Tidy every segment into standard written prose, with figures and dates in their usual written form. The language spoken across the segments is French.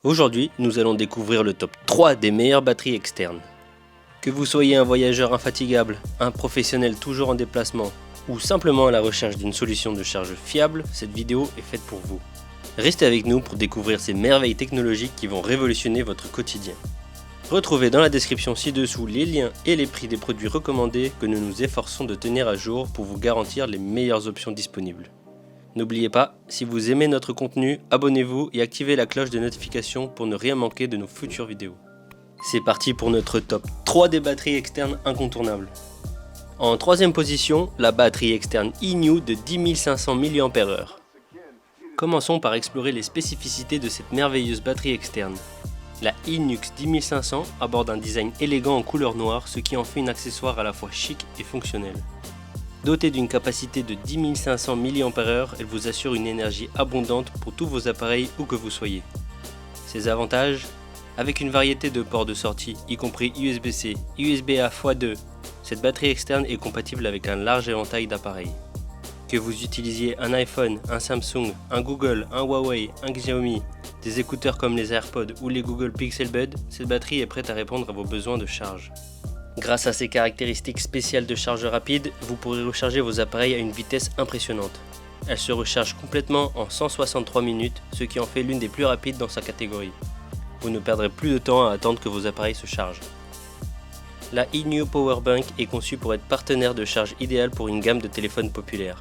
Aujourd'hui, nous allons découvrir le top 3 des meilleures batteries externes. Que vous soyez un voyageur infatigable, un professionnel toujours en déplacement, ou simplement à la recherche d'une solution de charge fiable, cette vidéo est faite pour vous. Restez avec nous pour découvrir ces merveilles technologiques qui vont révolutionner votre quotidien. Retrouvez dans la description ci-dessous les liens et les prix des produits recommandés que nous nous efforçons de tenir à jour pour vous garantir les meilleures options disponibles. N'oubliez pas, si vous aimez notre contenu, abonnez-vous et activez la cloche de notification pour ne rien manquer de nos futures vidéos. C'est parti pour notre top 3 des batteries externes incontournables. En troisième position, la batterie externe e-New de 10500 mAh. Commençons par explorer les spécificités de cette merveilleuse batterie externe. La e-Nux 10500 aborde un design élégant en couleur noire, ce qui en fait un accessoire à la fois chic et fonctionnel. Dotée d'une capacité de 10500 mAh, elle vous assure une énergie abondante pour tous vos appareils où que vous soyez. Ses avantages: avec une variété de ports de sortie, y compris USB-C, USB-A x2, cette batterie externe est compatible avec un large éventail d'appareils. Que vous utilisiez un iPhone, un Samsung, un Google, un Huawei, un Xiaomi, des écouteurs comme les AirPods ou les Google Pixel Buds, cette batterie est prête à répondre à vos besoins de charge. Grâce à ses caractéristiques spéciales de charge rapide, vous pourrez recharger vos appareils à une vitesse impressionnante. Elle se recharge complètement en 163 minutes, ce qui en fait l'une des plus rapides dans sa catégorie. Vous ne perdrez plus de temps à attendre que vos appareils se chargent. La e-New Powerbank est conçue pour être partenaire de charge idéal pour une gamme de téléphones populaires.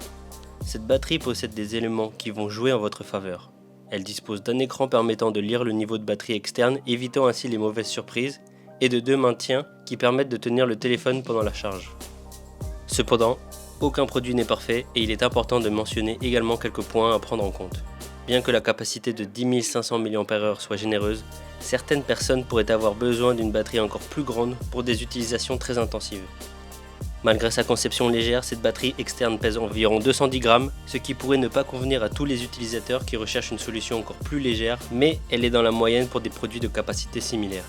Cette batterie possède des éléments qui vont jouer en votre faveur. Elle dispose d'un écran permettant de lire le niveau de batterie externe, évitant ainsi les mauvaises surprises, et de deux maintiens qui permettent de tenir le téléphone pendant la charge. Cependant, aucun produit n'est parfait et il est important de mentionner également quelques points à prendre en compte. Bien que la capacité de 10500 mAh soit généreuse, certaines personnes pourraient avoir besoin d'une batterie encore plus grande pour des utilisations très intensives. Malgré sa conception légère, cette batterie externe pèse environ 210 grammes, ce qui pourrait ne pas convenir à tous les utilisateurs qui recherchent une solution encore plus légère, mais elle est dans la moyenne pour des produits de capacité similaire.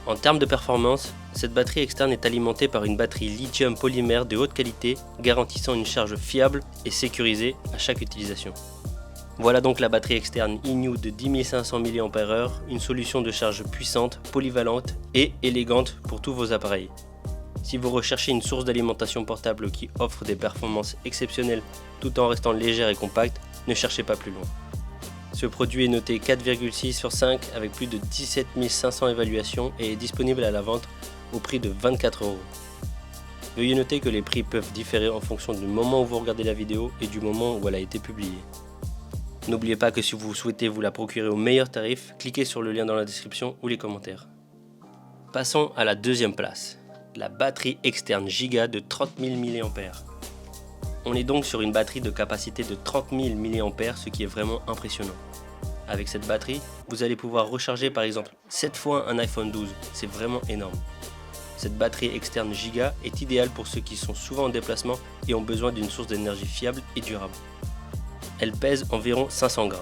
En termes de performance, cette batterie externe est alimentée par une batterie lithium polymère de haute qualité, garantissant une charge fiable et sécurisée à chaque utilisation. Voilà donc la batterie externe e-New de 10500 mAh, une solution de charge puissante, polyvalente et élégante pour tous vos appareils. Si vous recherchez une source d'alimentation portable qui offre des performances exceptionnelles tout en restant légère et compacte, ne cherchez pas plus loin. Ce produit est noté 4,6 sur 5 avec plus de 17 500 évaluations et est disponible à la vente au prix de 24 €. Veuillez noter que les prix peuvent différer en fonction du moment où vous regardez la vidéo et du moment où elle a été publiée. N'oubliez pas que si vous souhaitez vous la procurer au meilleur tarif, cliquez sur le lien dans la description ou les commentaires. Passons à la deuxième place, la batterie externe Giga de 30 000 mAh. On est donc sur une batterie de capacité de 30 000 mAh, ce qui est vraiment impressionnant. Avec cette batterie, vous allez pouvoir recharger par exemple 7 fois un iPhone 12, c'est vraiment énorme. Cette batterie externe Giga est idéale pour ceux qui sont souvent en déplacement et ont besoin d'une source d'énergie fiable et durable. Elle pèse environ 500 grammes.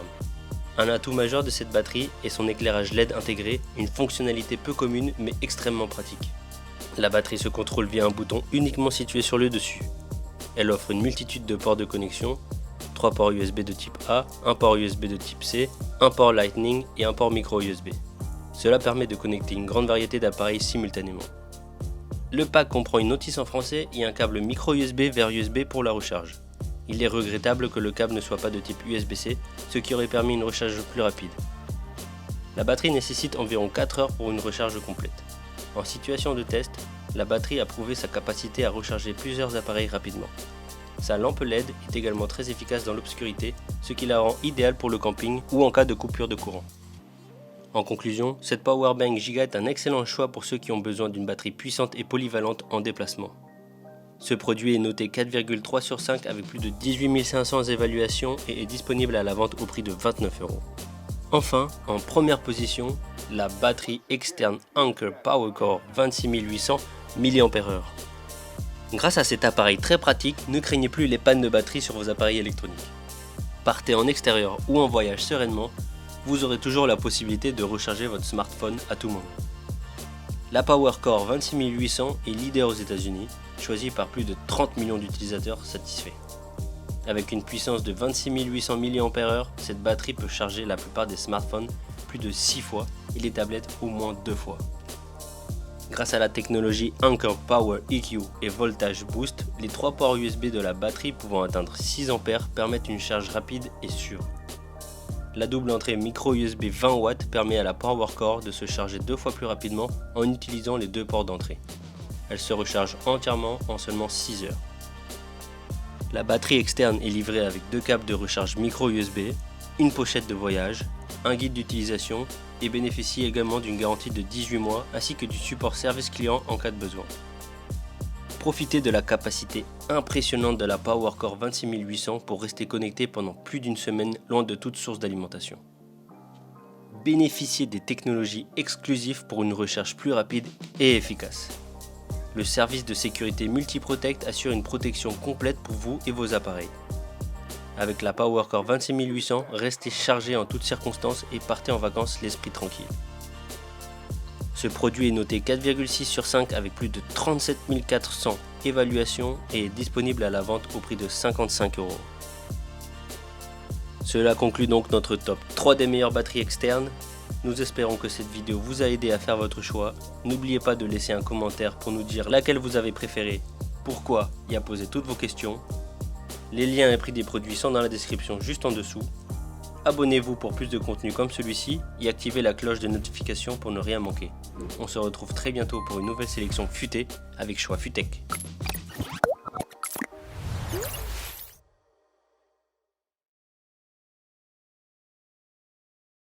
Un atout majeur de cette batterie est son éclairage LED intégré, une fonctionnalité peu commune mais extrêmement pratique. La batterie se contrôle via un bouton uniquement situé sur le dessus. Elle offre une multitude de ports de connexion, 3 ports USB de type A, un port USB de type C, un port Lightning et un port micro USB. Cela permet de connecter une grande variété d'appareils simultanément. Le pack comprend une notice en français et un câble micro USB vers USB pour la recharge. Il est regrettable que le câble ne soit pas de type USB-C, ce qui aurait permis une recharge plus rapide. La batterie nécessite environ 4 heures pour une recharge complète. En situation de test, la batterie a prouvé sa capacité à recharger plusieurs appareils rapidement. Sa lampe LED est également très efficace dans l'obscurité, ce qui la rend idéale pour le camping ou en cas de coupure de courant. En conclusion, cette Powerbank Giga est un excellent choix pour ceux qui ont besoin d'une batterie puissante et polyvalente en déplacement. Ce produit est noté 4,3 sur 5 avec plus de 18 500 évaluations et est disponible à la vente au prix de 29 €. Enfin, en première position, la batterie externe Anker PowerCore 26800 mAh. Grâce à cet appareil très pratique, ne craignez plus les pannes de batterie sur vos appareils électroniques. Partez en extérieur ou en voyage sereinement, vous aurez toujours la possibilité de recharger votre smartphone à tout moment. La PowerCore 26800 est leader aux États-Unis, choisi par plus de 30 millions d'utilisateurs satisfaits. Avec une puissance de 26 800 mAh, cette batterie peut charger la plupart des smartphones plus de 6 fois et les tablettes au moins 2 fois. Grâce à la technologie Anker Power EQ et Voltage Boost, les 3 ports USB de la batterie pouvant atteindre 6 A permettent une charge rapide et sûre. La double entrée micro USB 20 watts permet à la PowerCore de se charger 2 fois plus rapidement en utilisant les 2 ports d'entrée. Elle se recharge entièrement en seulement 6 heures. La batterie externe est livrée avec 2 câbles de recharge micro USB, une pochette de voyage, un guide d'utilisation et bénéficie également d'une garantie de 18 mois ainsi que du support service client en cas de besoin. Profitez de la capacité impressionnante de la PowerCore 26800 pour rester connecté pendant plus d'une semaine loin de toute source d'alimentation. Bénéficiez des technologies exclusives pour une recherche plus rapide et efficace. Le service de sécurité Multiprotect assure une protection complète pour vous et vos appareils. Avec la PowerCore 26800, restez chargé en toutes circonstances et partez en vacances l'esprit tranquille. Ce produit est noté 4,6 sur 5 avec plus de 37 400 évaluations et est disponible à la vente au prix de 55 €. Cela conclut donc notre top 3 des meilleures batteries externes. Nous espérons que cette vidéo vous a aidé à faire votre choix. N'oubliez pas de laisser un commentaire pour nous dire laquelle vous avez préférée, pourquoi et à poser toutes vos questions. Les liens et prix des produits sont dans la description juste en dessous. Abonnez-vous pour plus de contenu comme celui-ci et activez la cloche de notification pour ne rien manquer. On se retrouve très bientôt pour une nouvelle sélection futée avec Choix Futech.